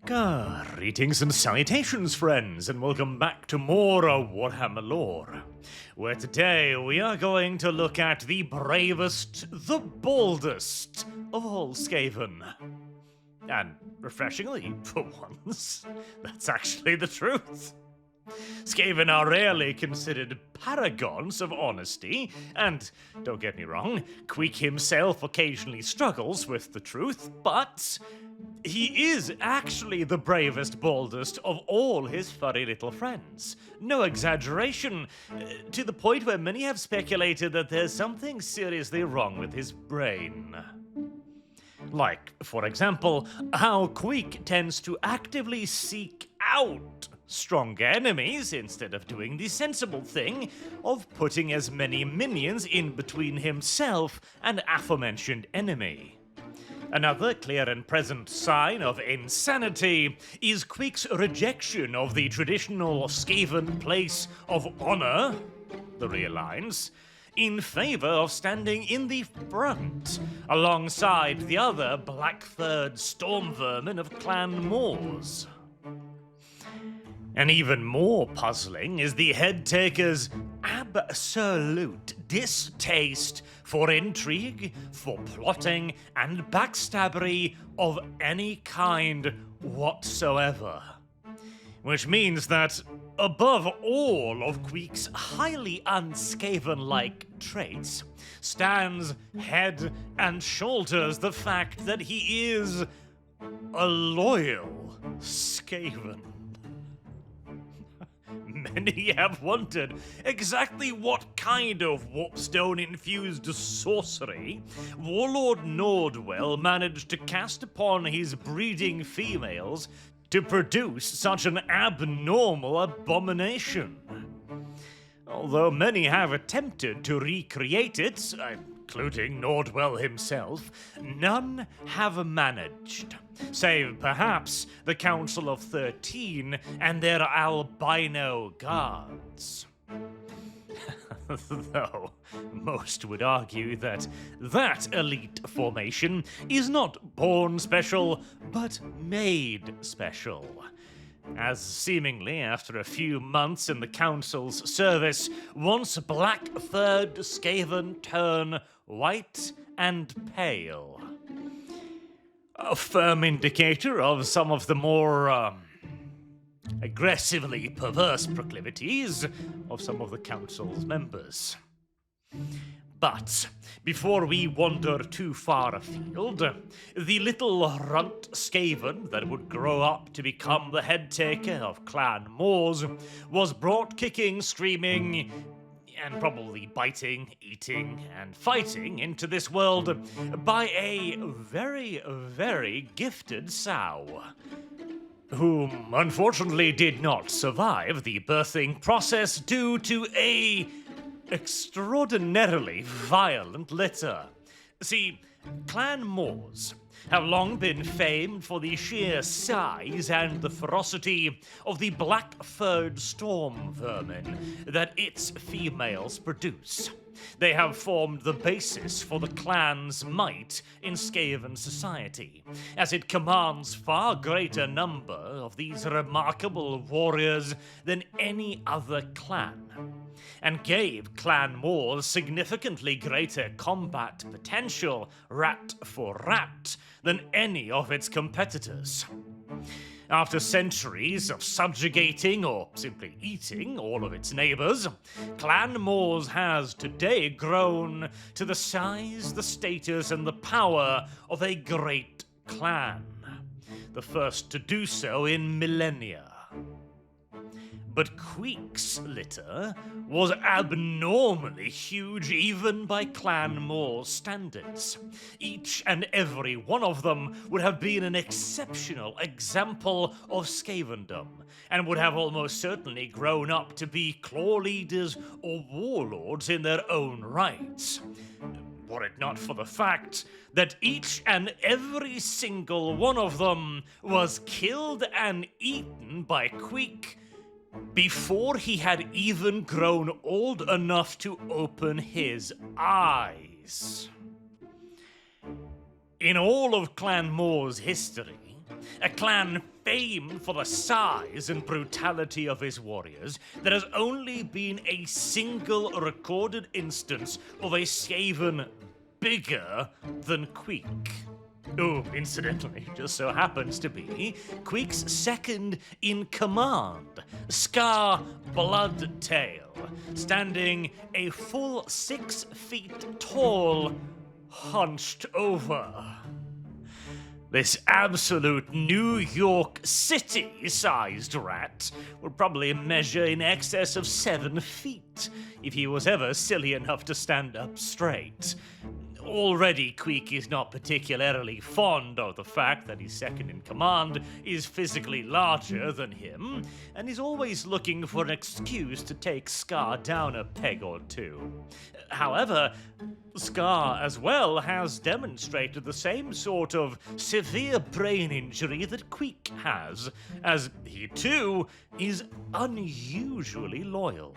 Greetings and salutations, friends, and welcome back to more Warhammer lore, where today we are going to look at the bravest, the boldest of all Skaven. And refreshingly, for once, that's actually the truth. Skaven are rarely considered paragons of honesty, and don't get me wrong, Queek himself occasionally struggles with the truth, but he is actually the bravest, boldest of all his furry little friends. No exaggeration, to the point where many have speculated that there's something seriously wrong with his brain. Like, for example, how Queek tends to actively seek out stronger enemies instead of doing the sensible thing of putting as many minions in between himself and aforementioned enemy. Another clear and present sign of insanity is Queek's rejection of the traditional Skaven place of honor, the rear lines, in favor of standing in the front, alongside the other black-furred storm vermin of Clan Moors. And even more puzzling is the Headtaker's absolute distaste for intrigue, for plotting, and backstabbery of any kind whatsoever. Which means that, above all of Queek's highly unskaven-like traits, stands head and shoulders the fact that he is a loyal Skaven. Many have wondered exactly what kind of warpstone-infused sorcery Warlord Nordwell managed to cast upon his breeding females to produce such an abnormal abomination. Although many have attempted to recreate it, including Nordwell himself, none have managed, save perhaps the Council of 13 and their albino guards. Though most would argue that elite formation is not born special, but made special. As seemingly after a few months in the Council's service, once black-furred Skaven turn white and pale. A firm indicator of some of the more, aggressively perverse proclivities of some of the Council's members. But before we wander too far afield, the little runt Skaven that would grow up to become the Headtaker of Clan Moors was brought kicking, screaming, and probably biting, eating, and fighting into this world by a very, very gifted sow, whom unfortunately did not survive the birthing process due to a extraordinarily violent litter. See, Clan Moors have long been famed for the sheer size and the ferocity of the black-furred storm vermin that its females produce. They have formed the basis for the clan's might in Skaven society, as it commands far greater number of these remarkable warriors than any other clan, and gave Clan Moors significantly greater combat potential, rat for rat, than any of its competitors. After centuries of subjugating or simply eating all of its neighbors, Clan Moors has today grown to the size, the status, and the power of a great clan, the first to do so in millennia. But Queek's litter was abnormally huge even by Clan Moors standards. Each and every one of them would have been an exceptional example of Skavendom, and would have almost certainly grown up to be claw leaders or warlords in their own right. Were it not for the fact that each and every single one of them was killed and eaten by Queek before he had even grown old enough to open his eyes. In all of Clan Moor's history, a clan famed for the size and brutality of his warriors. There has only been a single recorded instance of a Skaven bigger than Queek. Who, incidentally, just so happens to be Queek's second in command, Scar Bloodtail, standing a full 6 feet tall, hunched over. This absolute New York City-sized rat would probably measure in excess of 7 feet if he was ever silly enough to stand up straight. Already, Queek is not particularly fond of the fact that his second in command is physically larger than him, and is always looking for an excuse to take Scar down a peg or two. However, Scar as well has demonstrated the same sort of severe brain injury that Queek has, as he too is unusually loyal.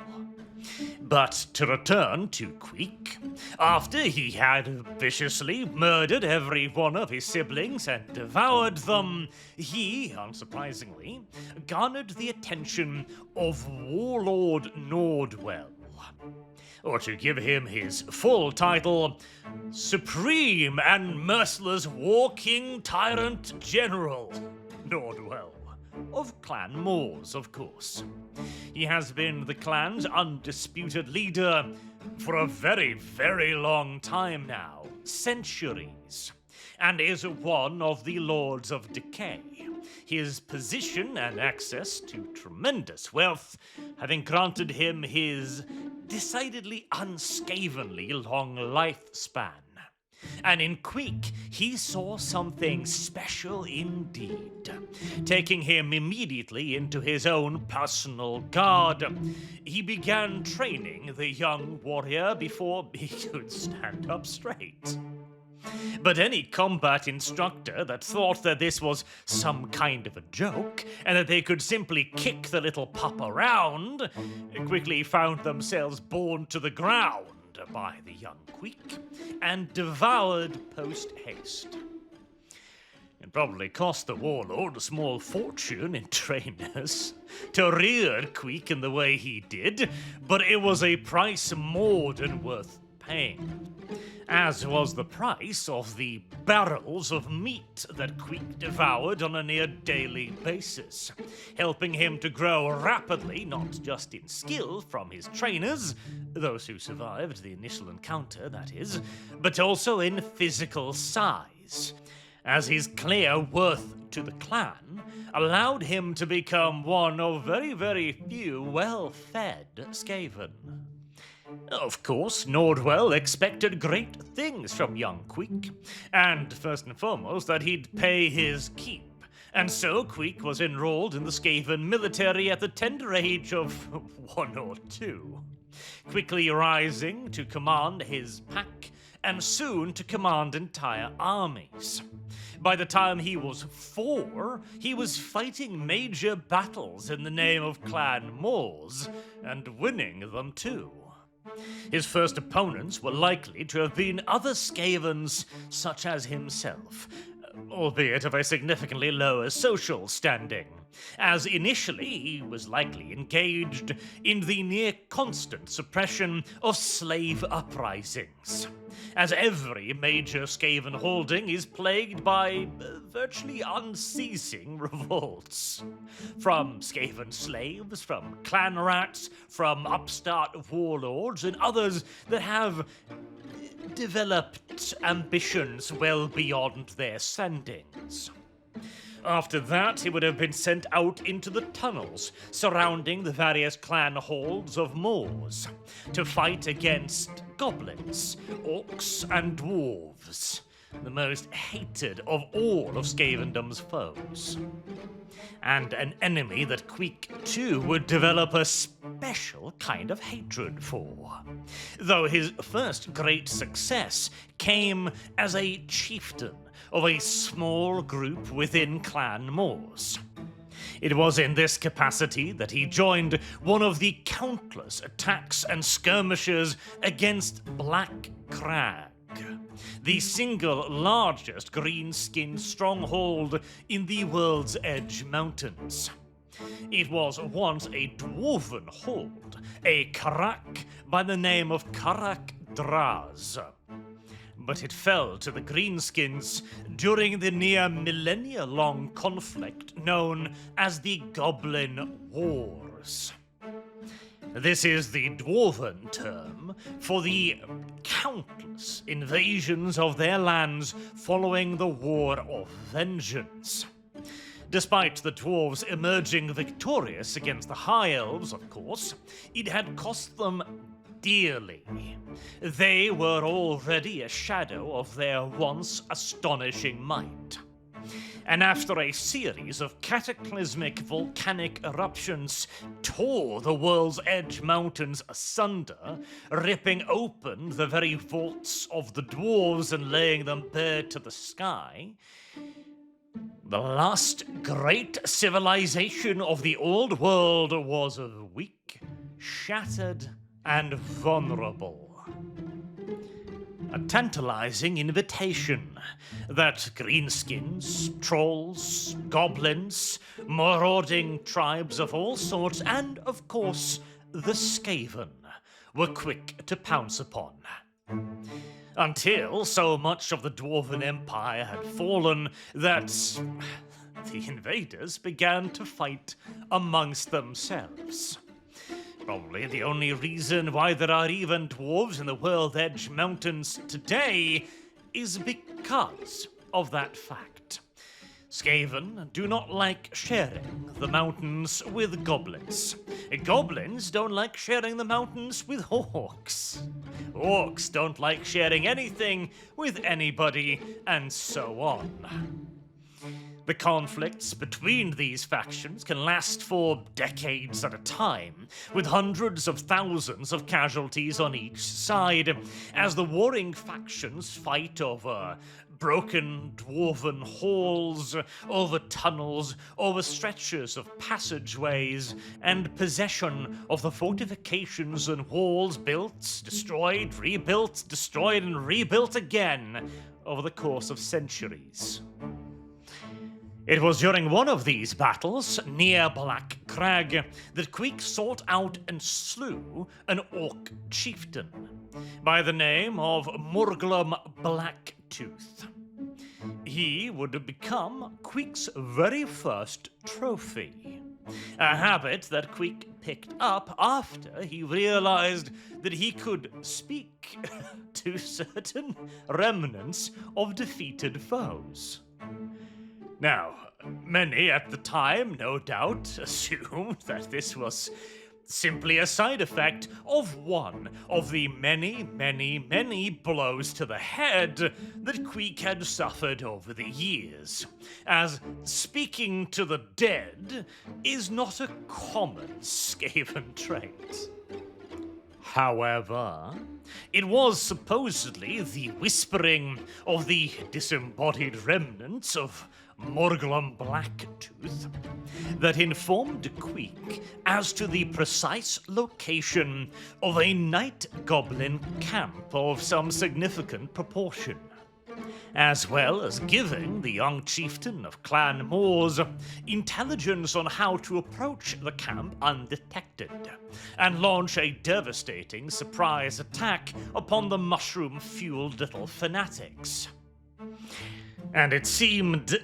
But to return to Queek, after he had viciously murdered every one of his siblings and devoured them, he, unsurprisingly, garnered the attention of Warlord Nordwell. Or to give him his full title, Supreme and Merciless War King Tyrant General Nordwell. Of Clan Moors, of course. He has been the clan's undisputed leader for a very, very long time now, centuries, and is one of the Lords of Decay, his position and access to tremendous wealth having granted him his decidedly unscavenly long lifespan. And in Queek, he saw something special indeed, taking him immediately into his own personal guard. He began training the young warrior before he could stand up straight. But any combat instructor that thought that this was some kind of a joke, and that they could simply kick the little pup around, quickly found themselves borne to the ground by the young Queek and devoured post-haste. It probably cost the warlord a small fortune in trainers to rear Queek in the way he did, but it was a price more than worth paying, as was the price of the barrels of meat that Queek devoured on a near daily basis, helping him to grow rapidly, not just in skill from his trainers, those who survived the initial encounter, that is, but also in physical size, as his clear worth to the clan allowed him to become one of very, very few well-fed Skaven. Of course, Nordwell expected great things from young Queek, and first and foremost that he'd pay his keep, and so Queek was enrolled in the Skaven military at the tender age of 1 or 2, quickly rising to command his pack, and soon to command entire armies. By the time he was 4, he was fighting major battles in the name of Clan Moors, and winning them too. His first opponents were likely to have been other Skavens such as himself, albeit of a significantly lower social standing, as initially he was likely engaged in the near-constant suppression of slave uprisings, as every major Skaven holding is plagued by virtually unceasing revolts. From Skaven slaves, from clan rats, from upstart warlords, and others that have developed ambitions well beyond their sendings. After that, he would have been sent out into the tunnels surrounding the various clan halls of Moors to fight against goblins, orcs, and dwarves, the most hated of all of Skavendom's foes. And an enemy that Queek too would develop a special kind of hatred for, though his first great success came as a chieftain of a small group within Clan Moors. It was in this capacity that he joined one of the countless attacks and skirmishes against Black Crag, the single largest green-skinned stronghold in the World's Edge Mountains. It was once a dwarven hold, a Karak by the name of Karak Draz. But it fell to the Greenskins during the near millennia-long conflict known as the Goblin Wars. This is the dwarven term for the countless invasions of their lands following the War of Vengeance. Despite the dwarves emerging victorious against the High Elves, of course, it had cost them dearly. They were already a shadow of their once astonishing might. And after a series of cataclysmic volcanic eruptions tore the World's Edge Mountains asunder, ripping open the very vaults of the dwarves and laying them bare to the sky, the last great civilization of the old world was weak, shattered, and vulnerable. A tantalizing invitation that greenskins, trolls, goblins, marauding tribes of all sorts, and, of course, the Skaven were quick to pounce upon. Until so much of the Dwarven Empire had fallen that the invaders began to fight amongst themselves. Probably the only reason why there are even dwarves in the World's Edge Mountains today is because of that fact. Skaven do not like sharing the mountains with goblins. Goblins don't like sharing the mountains with orcs. Orcs don't like sharing anything with anybody, and so on. The conflicts between these factions can last for decades at a time, with hundreds of thousands of casualties on each side, as the warring factions fight over broken dwarven halls, over tunnels, over stretches of passageways, and possession of the fortifications and walls built, destroyed, rebuilt, destroyed, and rebuilt again over the course of centuries. It was during one of these battles, near Black Crag, that Queek sought out and slew an orc chieftain by the name of Morglum Blacktooth. He would become Queek's very first trophy, a habit that Queek picked up after he realized that he could speak to certain remnants of defeated foes. Now, many at the time, no doubt, assumed that this was simply a side effect of one of the many, many, many blows to the head that Queek had suffered over the years, as speaking to the dead is not a common Skaven trait. However, it was supposedly the whispering of the disembodied remnants of Morglum Blacktooth that informed Queek as to the precise location of a night goblin camp of some significant proportion, as well as giving the young chieftain of Clan Moors intelligence on how to approach the camp undetected and launch a devastating surprise attack upon the mushroom-fueled little fanatics. And it seemed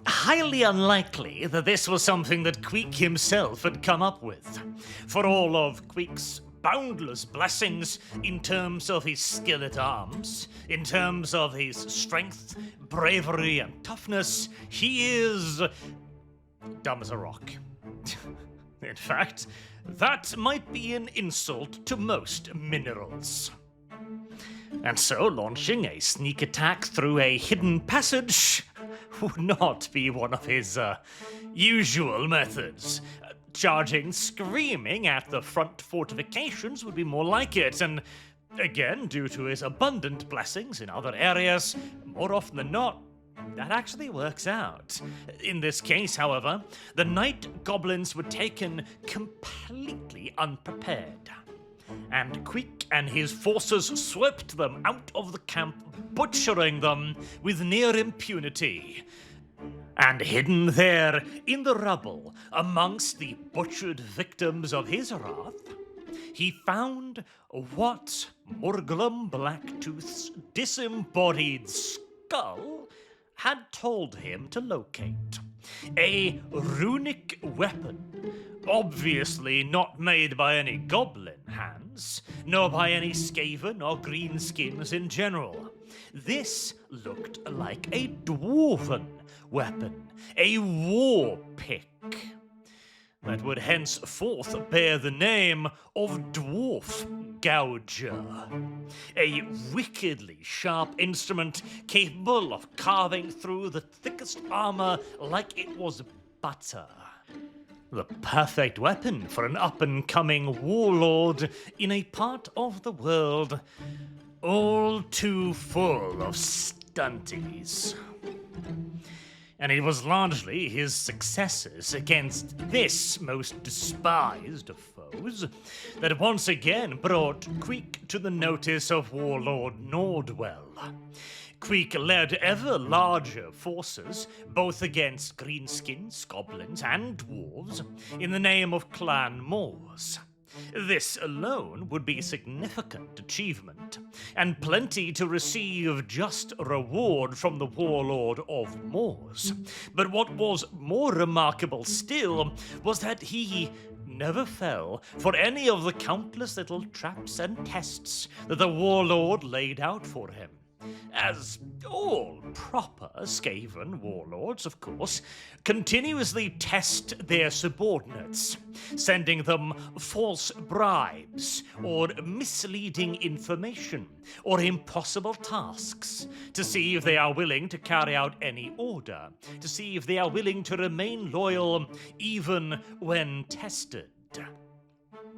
highly unlikely that this was something that Queek himself had come up with, for all of Queek's boundless blessings in terms of his skill at arms, in terms of his strength, bravery, and toughness. He is dumb as a rock. In fact, that might be an insult to most minerals. And so launching a sneak attack through a hidden passage would not be one of his usual methods. Charging, screaming at the front fortifications would be more like it, and again, due to his abundant blessings in other areas, more often than not, that actually works out. In this case, however, the night goblins were taken completely unprepared. and Queek and his forces swept them out of the camp, butchering them with near impunity. And hidden there in the rubble, amongst the butchered victims of his wrath, he found what Morglum Blacktooth's disembodied skull had told him to locate. A runic weapon, obviously not made by any goblin hands, nor by any Skaven or greenskins in general. This looked like a dwarven weapon, a war pick, that would henceforth bear the name of Dwarf Gouger, a wickedly sharp instrument capable of carving through the thickest armor like it was butter. The perfect weapon for an up-and-coming warlord in a part of the world all too full of stunties. And it was largely his successes against this most despised of foes that once again brought Queek to the notice of Warlord Nordwell. Queek led ever larger forces, both against greenskins, goblins, and dwarves, in the name of Clan Moors. This alone would be a significant achievement, and plenty to receive just reward from the warlord of Moors. But what was more remarkable still was that he never fell for any of the countless little traps and tests that the warlord laid out for him. As all proper Skaven warlords, of course, continuously test their subordinates, sending them false bribes, or misleading information, or impossible tasks, to see if they are willing to carry out any order, to see if they are willing to remain loyal even when tested.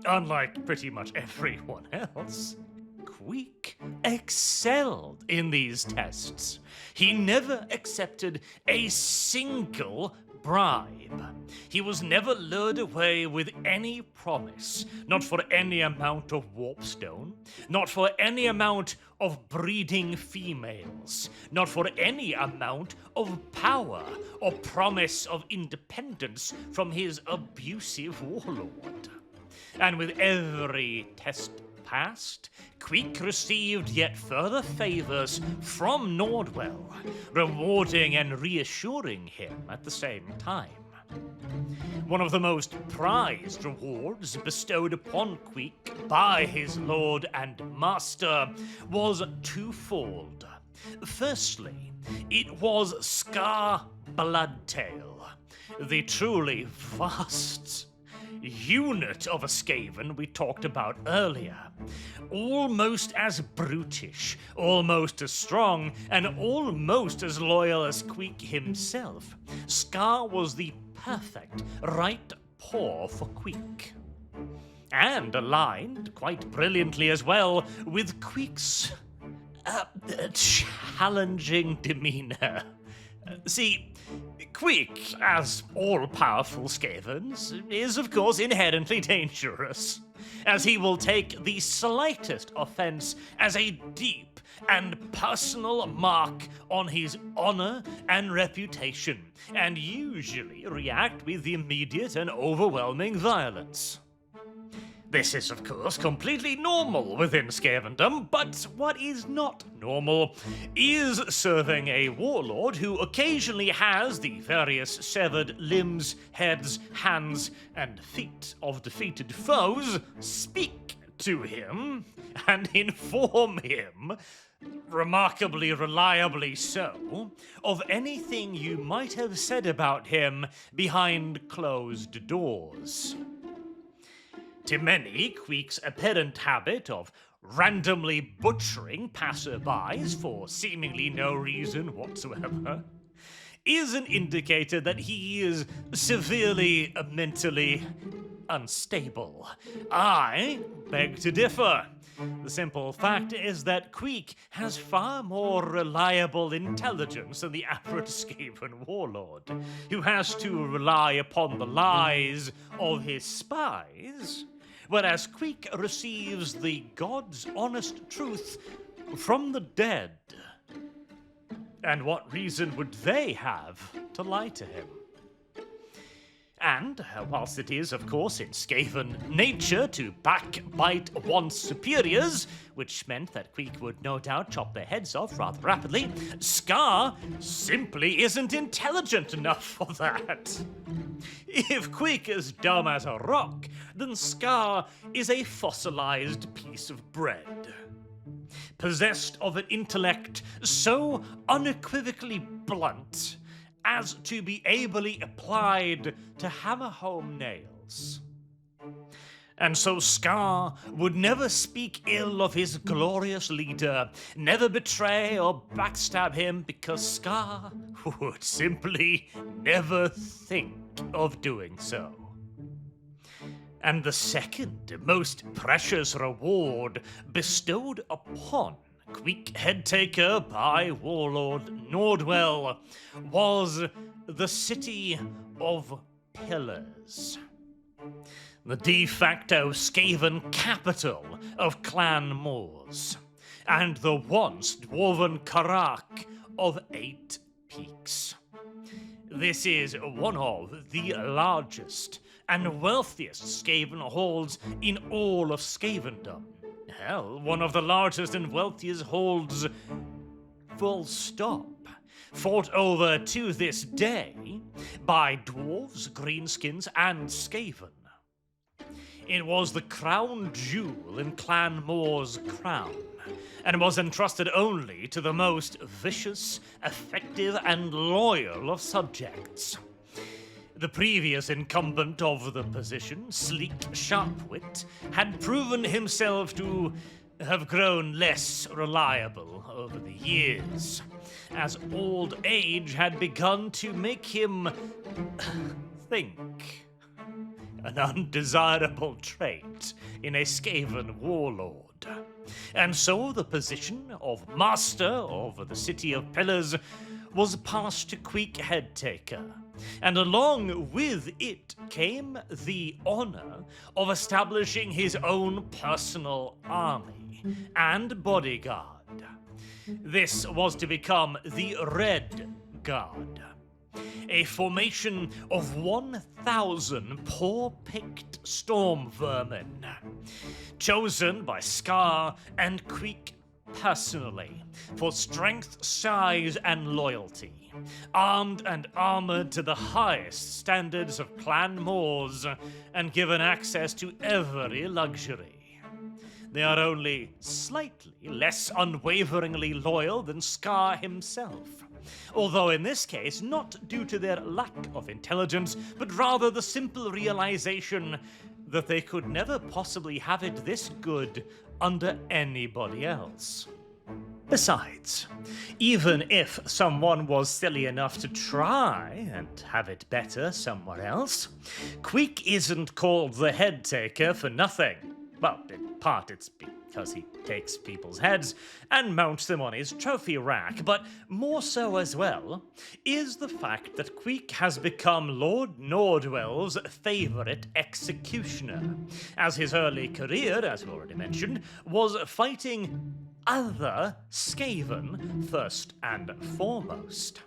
Unlike pretty much everyone else, Queek excelled in these tests. He never accepted a single bribe. He was never lured away with any promise, not for any amount of warpstone, not for any amount of breeding females, not for any amount of power or promise of independence from his abusive warlord. And with every test passed, Queek received yet further favors from Nordwell, rewarding and reassuring him at the same time. One of the most prized rewards bestowed upon Queek by his lord and master was twofold. Firstly, it was Scar Bloodtail, the truly vast unit of a Skaven we talked about earlier. Almost as brutish, almost as strong, and almost as loyal as Queek himself, Scar was the perfect right paw for Queek. And aligned quite brilliantly as well with Queek's challenging demeanor. See, Queek, as all-powerful Skavens, is of course inherently dangerous, as he will take the slightest offense as a deep and personal mark on his honor and reputation, and usually react with immediate and overwhelming violence. This is, of course, completely normal within Skavendom, but what is not normal is serving a warlord who occasionally has the various severed limbs, heads, hands, and feet of defeated foes speak to him and inform him, remarkably reliably so, of anything you might have said about him behind closed doors. To many, Queek's apparent habit of randomly butchering passerbys for seemingly no reason whatsoever is an indicator that he is severely mentally unstable. I beg to differ. The simple fact is that Queek has far more reliable intelligence than the average Skaven warlord, who has to rely upon the lies of his spies whereas Queek receives the God's honest truth from the dead. And what reason would they have to lie to him? And, whilst it is, of course, in Skaven nature to backbite one's superiors, which meant that Queek would no doubt chop their heads off rather rapidly, Scar simply isn't intelligent enough for that. If Queek is dumb as a rock, then Scar is a fossilized piece of bread, possessed of an intellect so unequivocally blunt as to be ably applied to hammer home nails. And so Scar would never speak ill of his glorious leader, never betray or backstab him, because Scar would simply never think of doing so. And the second most precious reward bestowed upon Queek Headtaker by Warlord Nordwell was the City of Pillars, the de facto Skaven capital of Clan Moors, and the once dwarven Karak of 8 Peaks. This is one of the largest and wealthiest Skaven holds in all of Skavendom. Hell, one of the largest and wealthiest holds, full stop, fought over to this day by dwarves, greenskins, and Skaven. It was the crown jewel in Clan Moor's crown, and was entrusted only to the most vicious, effective, and loyal of subjects. The previous incumbent of the position, Sleek Sharpwit, had proven himself to have grown less reliable over the years, as old age had begun to make him think. An undesirable trait in a Skaven warlord. And so the position of Master of the City of Pillars was passed to Queek Headtaker, and along with it came the honor of establishing his own personal army and bodyguard. This was to become the Red Guard, a formation of 1,000 poor-picked storm vermin, chosen by Scar and Queek personally for strength, size, and loyalty, armed and armored to the highest standards of Clan Moors, and given access to every luxury. They are only slightly less unwaveringly loyal than Scar himself, although in this case not due to their lack of intelligence, but rather the simple realization that they could never possibly have it this good under anybody else. Besides, even if someone was silly enough to try and have it better somewhere else, Queek isn't called the Headtaker for nothing. Well, in part it's because he takes people's heads and mounts them on his trophy rack, but more so as well is the fact that Queek has become Lord Nordwell's favourite executioner, as his early career, as we already mentioned, was fighting other Skaven first and foremost.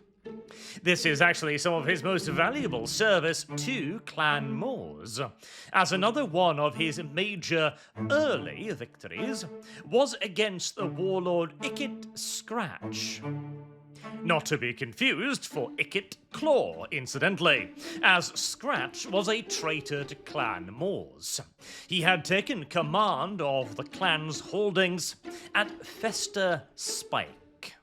This is actually some of his most valuable service to Clan Moors, as another one of his major early victories was against the warlord Ickit Scratch. Not to be confused for Ickit Claw, incidentally, as Scratch was a traitor to Clan Moors. He had taken command of the clan's holdings at Fester Spike.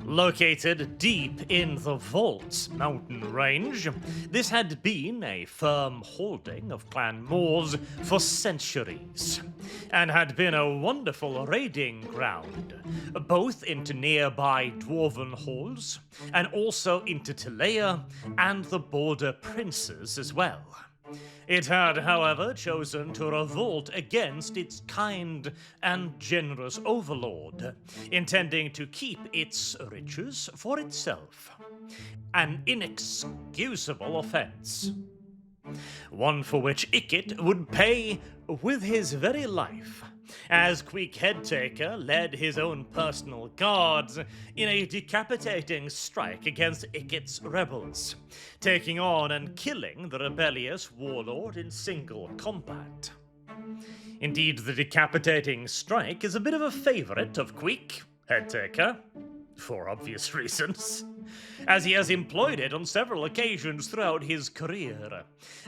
Located deep in the Vault mountain range, this had been a firm holding of Clan Moors for centuries, and had been a wonderful raiding ground, both into nearby dwarven halls, and also into Talea and the border princes as well. It had, however, chosen to revolt against its kind and generous overlord, intending to keep its riches for itself. An inexcusable offense. One for which Ickit would pay with his very life, as Queek Headtaker led his own personal guards in a decapitating strike against Ickit's rebels, taking on and killing the rebellious warlord in single combat. Indeed, the decapitating strike is a bit of a favourite of Queek Headtaker, for obvious reasons, as he has employed it on several occasions throughout his career,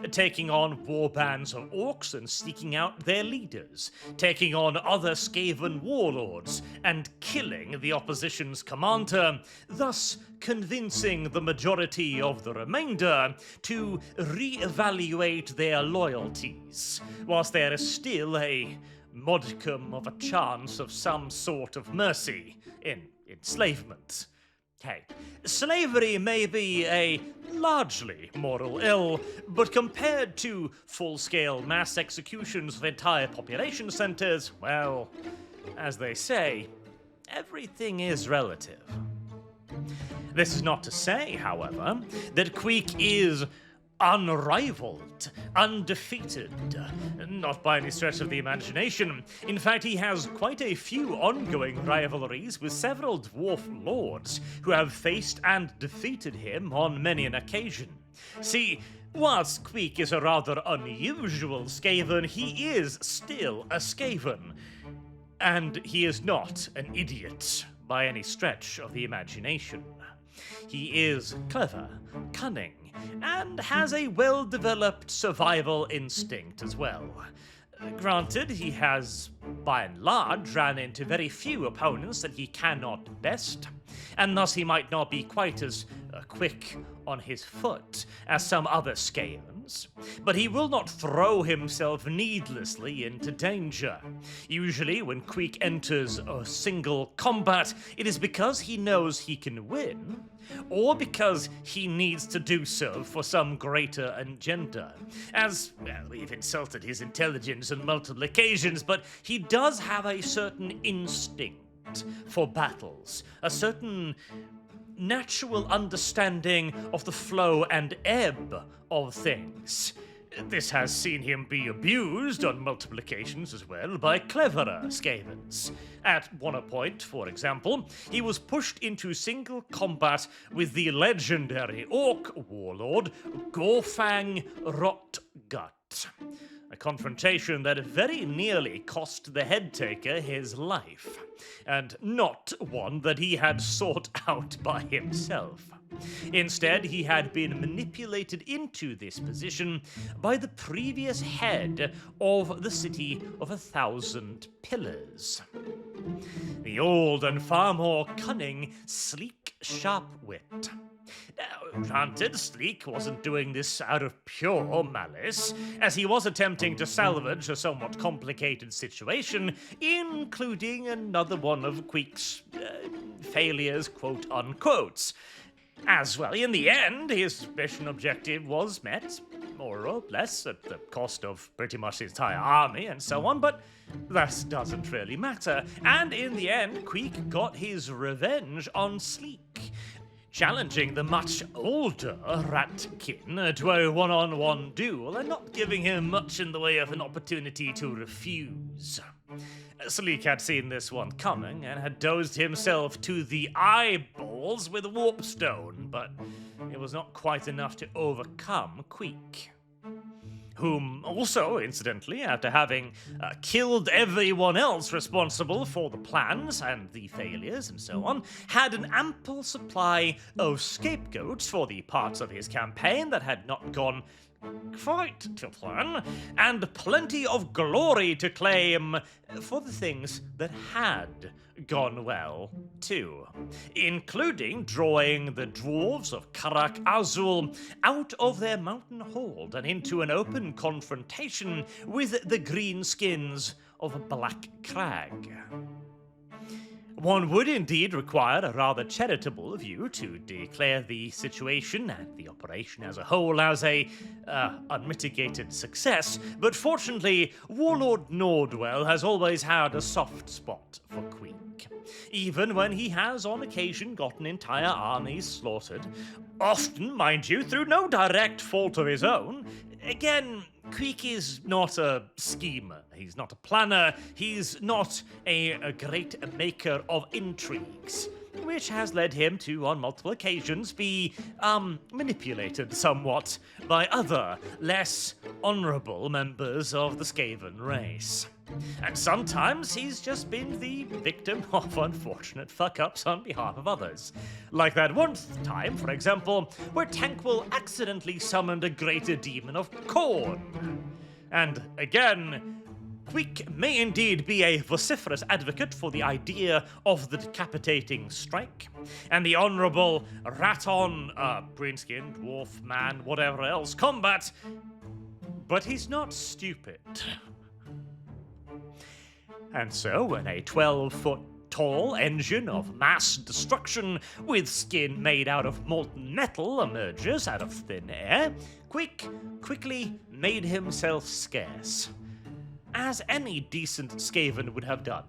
taking on war bands of orcs and seeking out their leaders, taking on other Skaven warlords, and killing the opposition's commander, thus convincing the majority of the remainder to re-evaluate their loyalties, whilst there is still a modicum of a chance of some sort of mercy in enslavement. Hey, slavery may be a largely moral ill, but compared to full-scale mass executions of entire population centers, well, as they say, everything is relative. This is not to say, however, that Queek is unrivaled, undefeated, not by any stretch of the imagination. In fact, he has quite a few ongoing rivalries with several dwarf lords who have faced and defeated him on many an occasion. See, whilst Queek is a rather unusual Skaven, he is still a Skaven, and he is not an idiot by any stretch of the imagination. He is clever, cunning, and has a well-developed survival instinct as well. Granted, he has, by and large, ran into very few opponents that he cannot best, and thus he might not be quite as quick on his foot as some other Skavens, but he will not throw himself needlessly into danger. Usually, when Queek enters a single combat, it is because he knows he can win, or because he needs to do so for some greater agenda. As, well, we've insulted his intelligence on multiple occasions, but he does have a certain instinct for battles, a certain natural understanding of the flow and ebb of things. This has seen him be abused on multiple occasions as well by cleverer Skavens. At one point, for example, he was pushed into single combat with the legendary orc warlord Gorfang Rotgut, a confrontation that very nearly cost the Headtaker his life, and not one that he had sought out by himself. Instead, he had been manipulated into this position by the previous head of the City of 1,000 Pillars, the old and far more cunning Sleek Sharpwit. Now, granted, Sleek wasn't doing this out of pure malice, as he was attempting to salvage a somewhat complicated situation, including another one of Queek's failures, quote-unquote. As well, in the end, his mission objective was met, more or less, at the cost of pretty much his entire army and so on, but that doesn't really matter. And in the end, Queek got his revenge on Sleek, challenging the much older Ratkin to a one-on-one duel and not giving him much in the way of an opportunity to refuse. Sleek had seen this one coming and had dosed himself to the eyeballs with Warpstone, but it was not quite enough to overcome Queek, whom also, incidentally, after having killed everyone else responsible for the plans and the failures and so on, had an ample supply of scapegoats for the parts of his campaign that had not gone quite to plan, and plenty of glory to claim for the things that had gone well, too, including drawing the dwarves of Karak Azul out of their mountain hold and into an open confrontation with the greenskins of Black Crag. One would indeed require a rather charitable view to declare the situation and the operation as a whole as a unmitigated success, but fortunately, Warlord Nordwell has always had a soft spot for Queek, even when he has on occasion gotten entire armies slaughtered, often, mind you, through no direct fault of his own. again, Queek is not a schemer, he's not a planner, he's not a great maker of intrigues, which has led him to, on multiple occasions, be manipulated somewhat by other, less honourable members of the Skaven race. And sometimes he's just been the victim of unfortunate fuck-ups on behalf of others. Like that one time, for example, where Tankwell accidentally summoned a greater demon of corn. And again, Queek may indeed be a vociferous advocate for the idea of the decapitating strike, and the honourable rat-on, green-skinned, dwarf, man, whatever else, combat, but he's not stupid. And so, when a 12-foot tall engine of mass destruction with skin made out of molten metal emerges out of thin air, Queek quickly made himself scarce, as any decent Skaven would have done.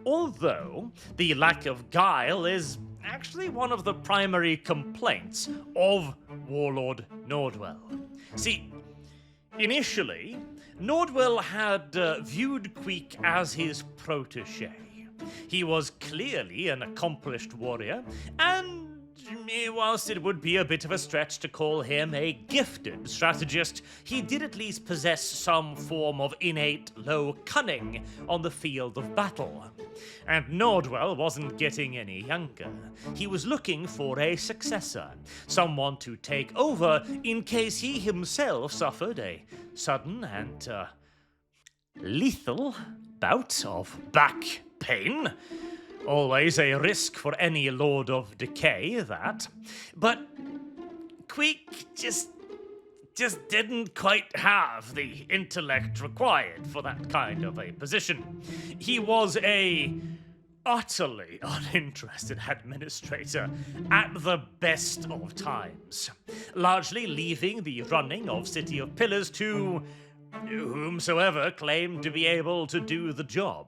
Although the lack of guile is actually one of the primary complaints of Warlord Nordwell. See, initially, Nordwell had viewed Queek as his protege. He was clearly an accomplished warrior, and whilst it would be a bit of a stretch to call him a gifted strategist, he did at least possess some form of innate low cunning on the field of battle. And Nordwell wasn't getting any younger. He was looking for a successor, someone to take over in case he himself suffered a sudden and lethal bout of back pain. Always a risk for any Lord of Decay, that. But Queek just didn't quite have the intellect required for that kind of a position. He was a utterly uninterested administrator at the best of times, largely leaving the running of City of Pillars to whomsoever claimed to be able to do the job.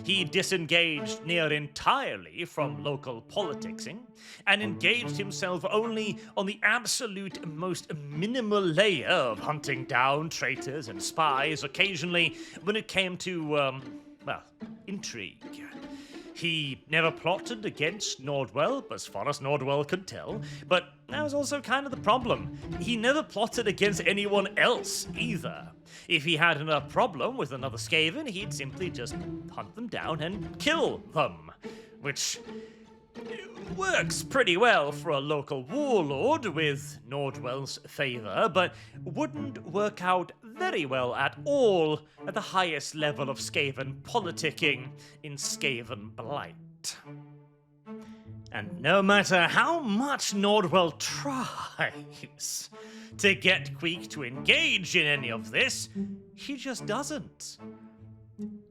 He disengaged near entirely from local politicsing and engaged himself only on the absolute most minimal layer of hunting down traitors and spies occasionally when it came to, intrigue. He never plotted against Nordwell, as far as Nordwell could tell, but that was also kind of the problem. He never plotted against anyone else, either. If he had a problem with another Skaven, he'd simply just hunt them down and kill them, which works pretty well for a local warlord with Nordwell's favor, but wouldn't work out very well at all at the highest level of Skaven politicking in Skaven Blight. And no matter how much Nordwell tries to get Queek to engage in any of this, he just doesn't.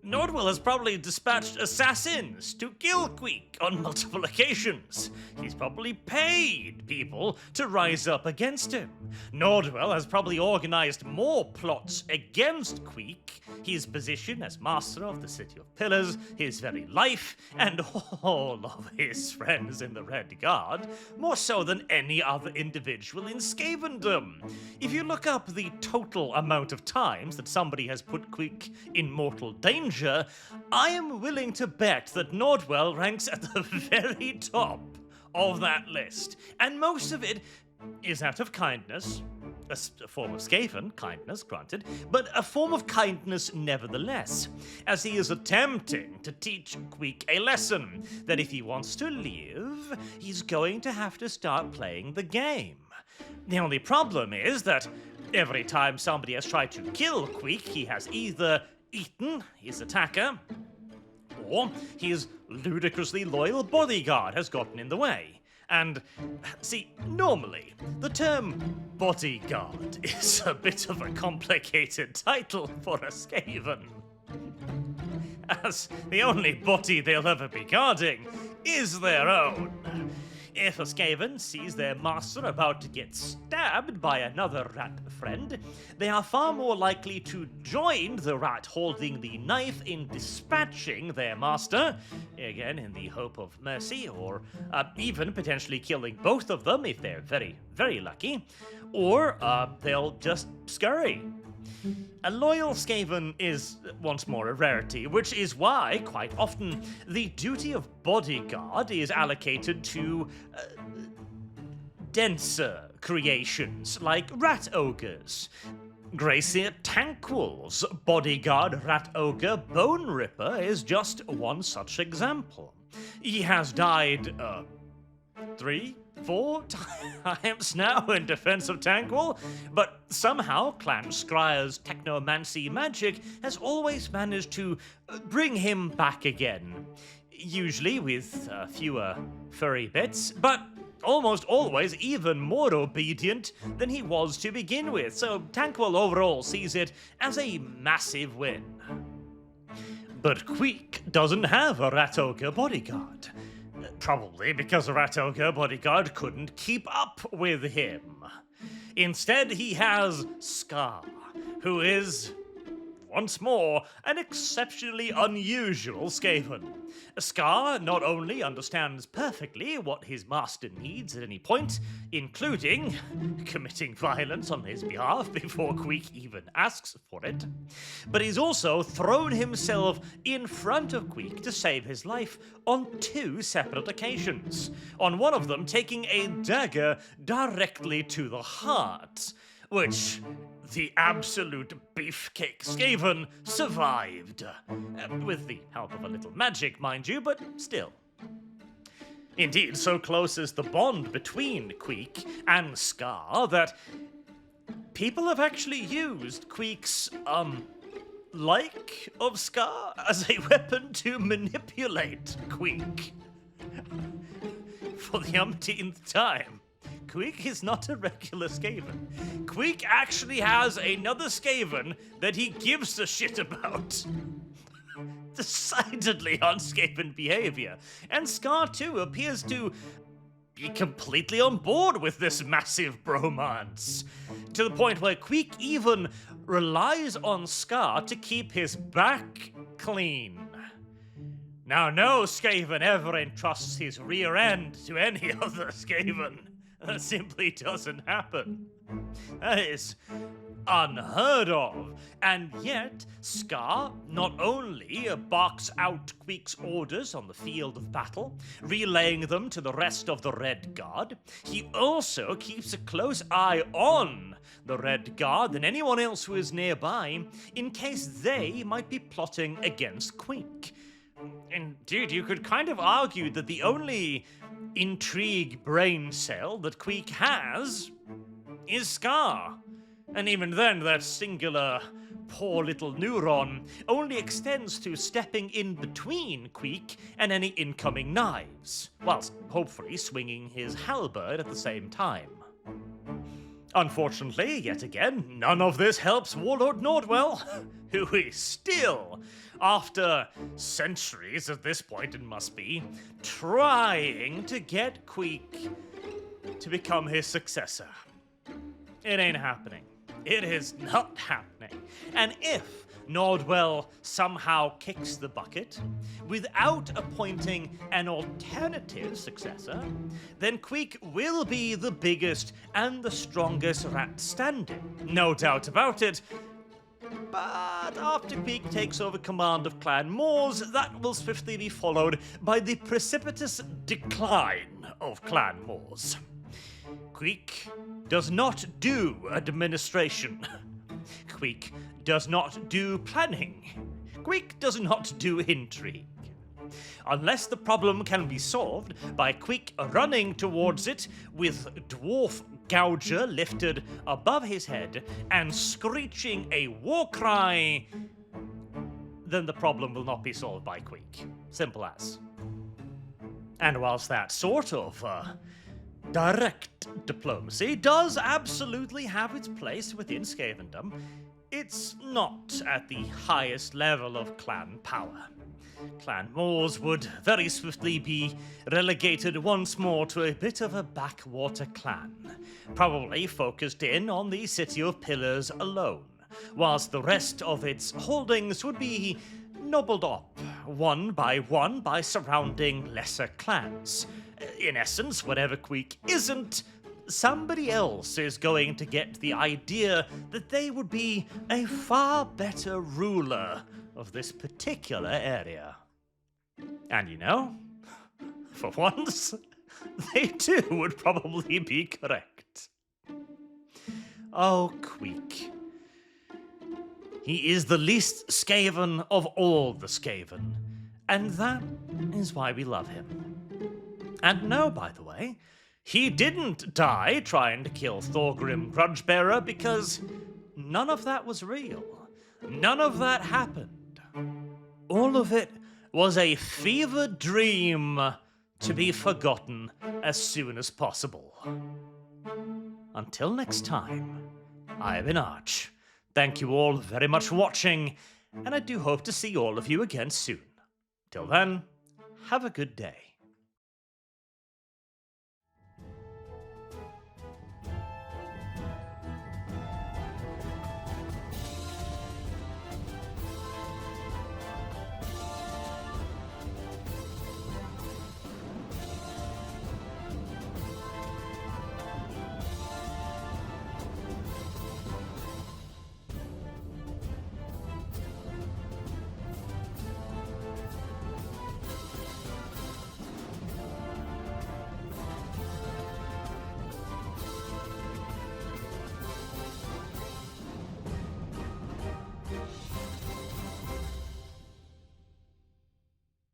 Nordwell has probably dispatched assassins to kill Queek on multiple occasions. He's probably paid people to rise up against him. Nordwell has probably organized more plots against Queek, his position as master of the City of Pillars, his very life, and all of his friends in the Red Guard, more so than any other individual in Skavendom. If you look up the total amount of times that somebody has put Queek in mortal danger, I am willing to bet that Nordwell ranks at the very top of that list. And most of it is out of kindness, a form of Skaven kindness, granted, but a form of kindness nevertheless, as he is attempting to teach Queek a lesson that if he wants to live, he's going to have to start playing the game. The only problem is that every time somebody has tried to kill Queek, he has either eaten his attacker, or his ludicrously loyal bodyguard has gotten in the way. And, see, normally, the term bodyguard is a bit of a complicated title for a Skaven, as the only body they'll ever be guarding is their own. If a Skaven sees their master about to get stabbed by another rat friend, they are far more likely to join the rat holding the knife in dispatching their master, again in the hope of mercy, or even potentially killing both of them if they're very, very lucky, or they'll just scurry. A loyal Skaven is, once more, a rarity, which is why, quite often, the duty of bodyguard is allocated to denser creations like rat ogres. Gracier Tankwell's bodyguard rat ogre Bone Ripper is just one such example. He has died 3, 4 times now in defense of Tankwell, but somehow Clan Scryer's technomancy magic has always managed to bring him back again. Usually with fewer furry bits, but almost always even more obedient than he was to begin with, so Tankwell overall sees it as a massive win. But Queek doesn't have a rat ogre bodyguard. Probably because the rat ogre bodyguard couldn't keep up with him. Instead, he has Scar, who is, once more, an exceptionally unusual Skaven. Scar not only understands perfectly what his master needs at any point, including committing violence on his behalf before Queek even asks for it, but he's also thrown himself in front of Queek to save his life on 2 separate occasions, on one of them taking a dagger directly to the heart, which the absolute beefcake Skaven survived. With the help of a little magic, mind you, but still. Indeed, so close is the bond between Queek and Scar that people have actually used Queek's, like of Scar as a weapon to manipulate Queek. For the umpteenth time. Queek is not a regular Skaven. Queek actually has another Skaven that he gives a shit about. Decidedly un-Skaven behavior. And Scar, too, appears to be completely on board with this massive bromance. To the point where Queek even relies on Scar to keep his back clean. Now, no Skaven ever entrusts his rear end to any other Skaven. That simply doesn't happen. That is unheard of. And yet, Scar not only barks out Queek's orders on the field of battle, relaying them to the rest of the Red Guard, he also keeps a close eye on the Red Guard and anyone else who is nearby in case they might be plotting against Queek. Indeed, you could kind of argue that the only intrigue brain cell that Queek has is Scar. And even then, that singular poor little neuron only extends to stepping in between Queek and any incoming knives, whilst hopefully swinging his halberd at the same time. Unfortunately, yet again, none of this helps Warlord Nordwell, who is still, after centuries at this point it must be, trying to get Queek to become his successor. It ain't happening. It is not happening. And if Nordwell somehow kicks the bucket without appointing an alternative successor, then Queek will be the biggest and the strongest rat standing. No doubt about it. But after Queek takes over command of Clan Moors, that will swiftly be followed by the precipitous decline of Clan Moors. Queek does not do administration. Queek does not do planning. Queek does not do intrigue. Unless the problem can be solved by Queek running towards it with Dwarf Gouger lifted above his head and screeching a war cry, then the problem will not be solved by Queek. Simple as. And whilst that sort of direct diplomacy does absolutely have its place within Skavendom, it's not at the highest level of clan power. Clan Moors would very swiftly be relegated once more to a bit of a backwater clan, probably focused in on the City of Pillars alone, whilst the rest of its holdings would be nobbled up, one by surrounding lesser clans. In essence, whatever Queek isn't, somebody else is going to get the idea that they would be a far better ruler of this particular area. And you know, for once, they too would probably be correct. Oh, Queek. He is the least Skaven of all the Skaven, and that is why we love him. And no, by the way, he didn't die trying to kill Thorgrim Grudgebearer because none of that was real. None of that happened. All of it was a fevered dream to be forgotten as soon as possible. Until next time, I have been Arch. Thank you all very much for watching, and I do hope to see all of you again soon. Till then, have a good day.